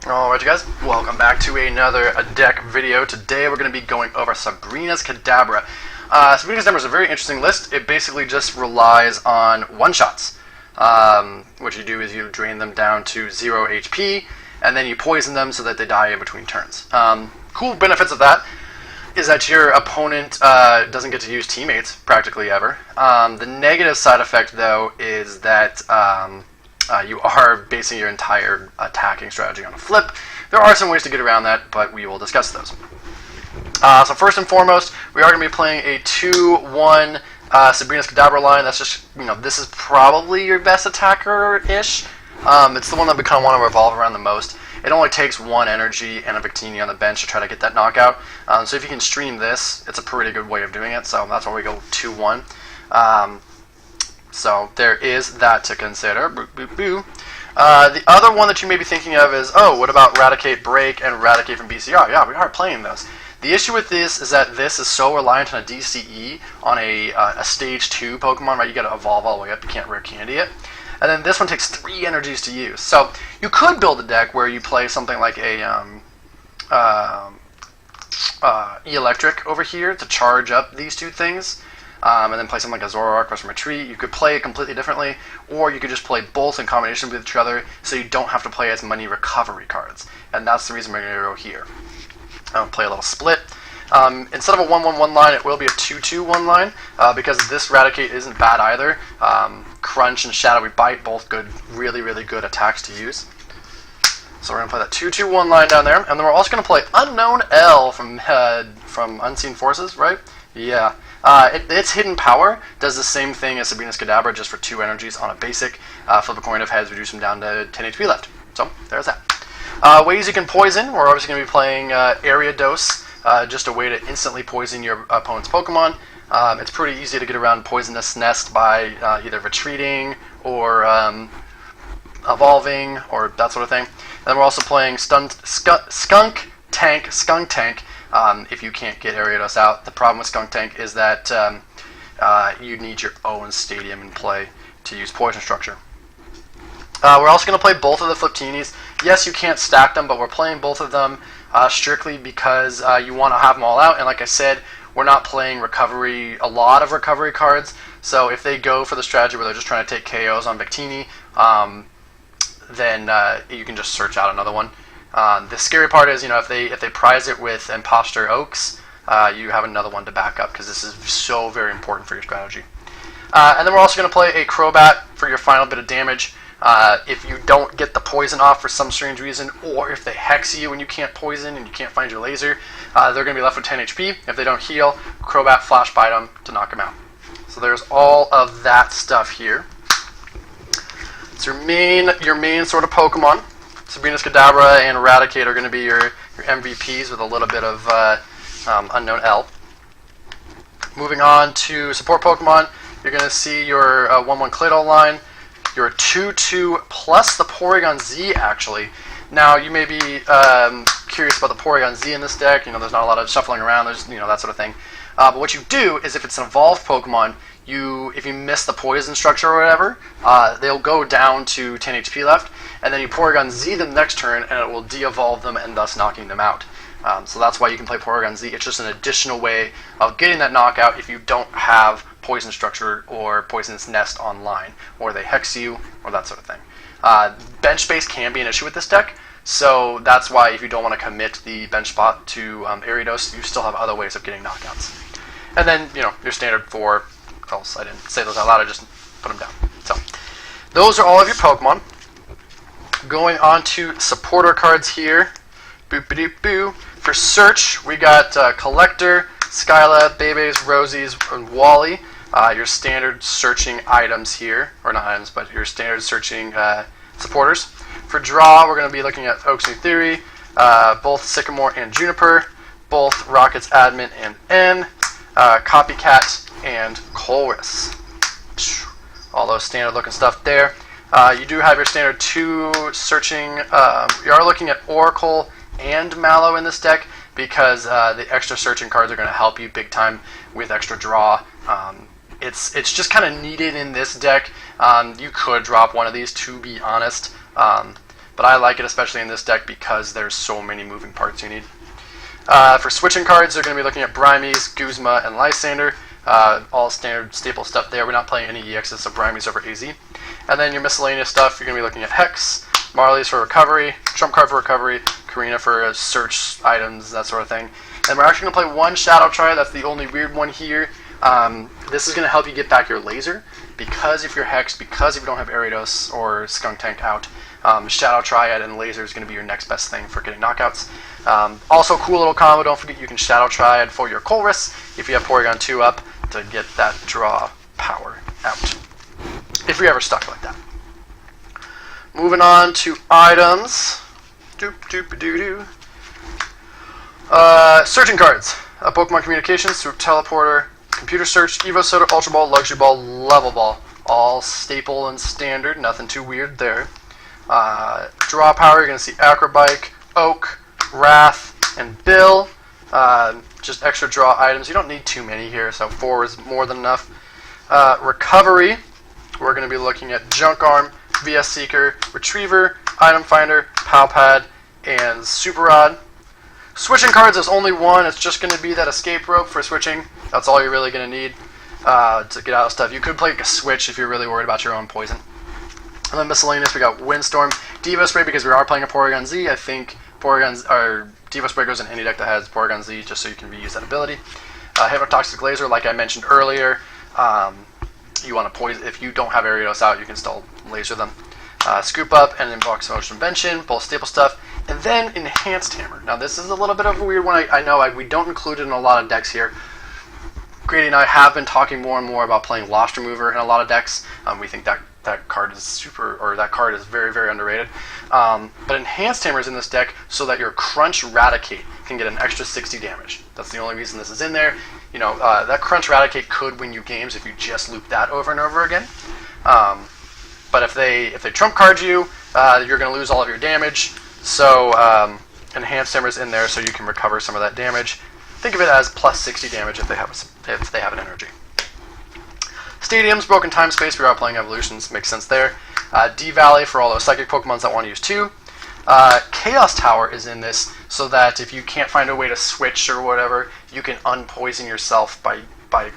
Alright you guys, welcome back to another deck video. Today we're going to be going over Sabrina's Kadabra. Sabrina's Kadabra is a very interesting list. It basically just relies on one-shots. What you do is you drain them down to 0 HP, and then you poison them so that they die in between turns. Cool benefits of that is that your opponent doesn't get to use teammates practically ever. The negative side effect, though, is that you are basing your entire attacking strategy on a flip. There are some ways to get around that, but we will discuss those. So first and foremost, we are going to be playing a 2-1 Sabrina's Kadabra line. That's just, this is probably your best attacker-ish. It's the one that we kind of want to revolve around the most. It only takes 1 energy and a Victini on the bench to try to get that knockout. So if you can stream this, it's a pretty good way of doing it. So that's why we go 2-1. So there is that to consider. The other one that you may be thinking of is, what about Eradicate Break and Eradicate from BCR? Yeah, we are playing those. The issue with this is that this is so reliant on a DCE on a stage 2 Pokemon, right? You got to evolve all the way up. You can't rare candy it. And then this one takes 3 energies to use. So you could build a deck where you play something like a E-Electric over here to charge up these two things. And then play something like a Zoroark or some Retreat. You could play it completely differently, or you could just play both in combination with each other, so you don't have to play as many recovery cards. And that's the reason we're going to go here. Play a little split. Instead of a 1-1-1 line, it will be a 2-2-1 line, because this Eradicate isn't bad either. Crunch and Shadowy Bite, both good, really, really good attacks to use. So we're going to play that 2-2-1 line down there, and then we're also going to play Unknown L from Unseen Forces, right? Yeah. Its hidden power does the same thing as Sabrina's Kadabra, just for 2 energies on a basic. Flip a coin of heads, reduce them down to 10 HP left. So, there's that. Ways you can poison, we're obviously going to be playing Area Dose, just a way to instantly poison your opponent's Pokemon. It's pretty easy to get around Poisonous Nest by either retreating or evolving, or that sort of thing. And then we're also playing Skunk Tank. If you can't get Ariados out. The problem with Skunk Tank is that you need your own stadium in play to use Poison Structure. We're also going to play both of the Fliptinis. Yes, you can't stack them, but we're playing both of them strictly because you want to have them all out. And like I said, we're not playing a lot of recovery cards. So if they go for the strategy where they're just trying to take KOs on Victini, then you can just search out another one. The scary part is, if they prize it with Imposter Oaks, you have another one to back up, because this is so very important for your strategy. And then we're also going to play a Crobat for your final bit of damage. If you don't get the poison off for some strange reason, or if they hex you and you can't poison and you can't find your laser, they're going to be left with 10 HP. If they don't heal, Crobat Flash Bite them to knock them out. So there's all of that stuff here. It's your main sort of Pokemon. Sabrina's Kadabra and Eradicate are going to be your MVPs with a little bit of Unknown L. Moving on to support Pokemon, you're going to see your 1-1 Claydol line, your 2-2 plus the Porygon Z, actually. Now, you may be curious about the Porygon Z in this deck. There's not a lot of shuffling around, there's that sort of thing. But what you do is, if it's an evolved Pokemon, if you miss the poison structure or whatever, they'll go down to 10 HP left, and then you Porygon Z them next turn, and it will de-evolve them and thus knocking them out. So that's why you can play Porygon Z. It's just an additional way of getting that knockout if you don't have poison structure or Poisonous Nest online, or they hex you, or that sort of thing. Bench space can be an issue with this deck, so that's why if you don't want to commit the bench spot to Ariados, you still have other ways of getting knockouts. And then, your standard 4... I didn't say those out loud, I just put them down. So, those are all of your Pokemon. Going on to supporter cards here. Boop-a-doop-boo. For search, we got Collector, Skyla, Bebes, Rosies, and Wally. Your standard searching items here. Or not items, but your standard searching supporters. For draw, we're going to be looking at Oak's New Theory, both Sycamore and Juniper, both Rocket's Admin and N, Copycat, and Colress. All those standard looking stuff there. You do have your standard 2 searching. You are looking at Oracle and Mallow in this deck, because the extra searching cards are going to help you big time with extra draw. It's just kind of needed in this deck. You could drop one of these, to be honest. but I like it especially in this deck because there's so many moving parts you need. For switching cards, they're going to be looking at Brimies, Guzma, and Lysander. All standard staple stuff there. We're not playing any EXs, so Brimies over AZ. And then your miscellaneous stuff, you're going to be looking at Hex, Marley's for recovery, Trump card for recovery, Karina for search items, that sort of thing. And we're actually going to play one Shadow Triad. That's the only weird one here. This is going to help you get back your laser, because if you're Hexed, because if you don't have Ariados or Skunk Tank out, Shadow Triad and laser is going to be your next best thing for getting knockouts. Also, cool little combo, don't forget you can Shadow Triad for your Colress if you have Porygon 2 up to get that draw power out, if you're ever stuck like that. Moving on to items. Searching cards. Pokemon Communications through Teleporter, Computer Search, Evo Soda, Ultra Ball, Luxury Ball, Level Ball. All staple and standard, nothing too weird there. Draw power, you're going to see Acrobike, Oak, Wrath, and Bill. Just extra draw items. You don't need too many here, so 4 is more than enough. Recovery, we're going to be looking at Junk Arm, VS Seeker, Retriever, Item Finder, Pal Pad, and Super Rod. Switching cards, there's only one. It's just going to be that Escape Rope for switching. That's all you're really going to need to get out of stuff. You could play a switch if you're really worried about your own poison. And then miscellaneous, we got Windstorm, Devo Spray, because we are playing a Porygon Z. I think Devo Spray goes in any deck that has Porygon Z, just so you can reuse that ability. Hypnotoxic Laser, like I mentioned earlier, you want to poison. If you don't have Ariados out, you can still laser them. Scoop Up and Inbox Motion Benchen, both staple stuff. And then Enhanced Hammer. Now this is a little bit of a weird one. I know we don't include it in a lot of decks here. Grady and I have been talking more and more about playing Lost Remover in a lot of decks. We think that card is very, very underrated. But Enhanced Hammer is in this deck so that your Crunch Raticate can get an extra 60 damage. That's the only reason this is in there. You know, that Crunch Raticate could win you games if you just loop that over and over again. But if they trump card you, you're going to lose all of your damage. So Enhanced Hammer is in there so you can recover some of that damage. Think of it as plus 60 damage if they have an energy. Stadiums, Broken Time Space, we are playing Evolutions, makes sense there. D-Valley for all those Psychic Pokemons that want to use 2. Chaos Tower is in this so that if you can't find a way to switch or whatever, you can unpoison yourself by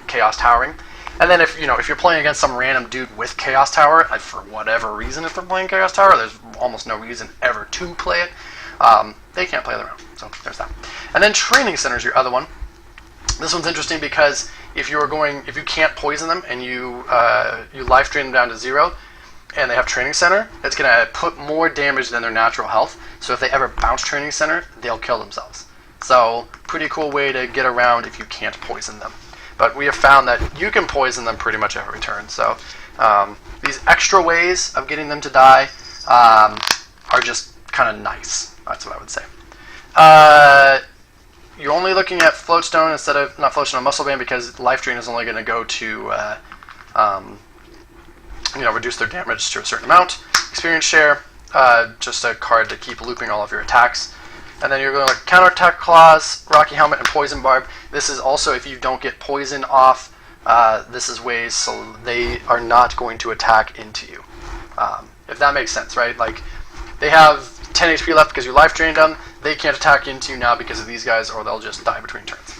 Chaos Towering. And then if you're playing against some random dude with Chaos Tower, for whatever reason, if they're playing Chaos Tower, there's almost no reason ever to play it. They can't play their own, so there's that. And then Training Center is your other one. This one's interesting because if you can't poison them and you life drain them down to 0, and they have Training Center, it's going to put more damage than their natural health. So if they ever bounce Training Center, they'll kill themselves. So pretty cool way to get around if you can't poison them. But we have found that you can poison them pretty much every turn. So these extra ways of getting them to die are just kind of nice. That's what I would say. You're only looking at Floatstone instead of, not Floatstone, Muscle Band, because Life Drain is only going to go to reduce their damage to a certain amount. Experience Share, just a card to keep looping all of your attacks. And then you're going to Counterattack Claws, Rocky Helmet, and Poison Barb. This is also if you don't get poison off, this is ways so they are not going to attack into you. If that makes sense, right? Like, they have 10 HP left because you life drained them. They can't attack into you now because of these guys, or they'll just die between turns.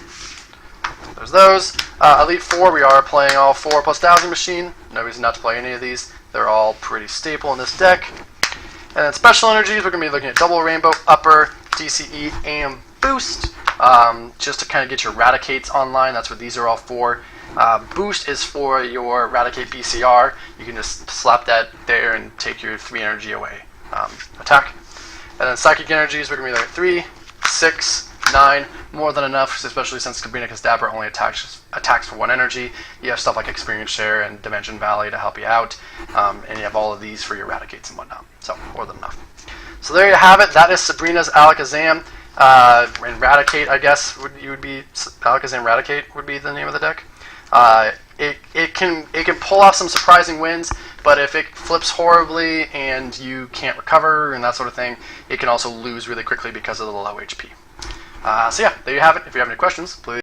There's those. Elite Four, we are playing all 4 plus Dowsing Machine. No reason not to play any of these. They're all pretty staple in this deck. And then Special Energies, we're going to be looking at Double Rainbow, Upper, DCE, and Boost. Just to kind of get your Raticates online. That's what these are all for. Boost is for your Raticate BCR. You can just slap that there and take your 3 energy away. Attack. And then Psychic Energies, we're going to be like 3, 6, 9, more than enough, especially since Sabrina Kadabra only attacks for 1 energy. You have stuff like Experience Share and Dimension Valley to help you out, and you have all of these for your Raticates and whatnot. So, more than enough. So there you have it. That is Sabrina's Alakazam. And Raticate, I guess, Alakazam Raticate would be the name of the deck. It can pull off some surprising wins, but if it flips horribly and you can't recover and that sort of thing, it can also lose really quickly because of the low HP. So yeah, there you have it. If you have any questions, please.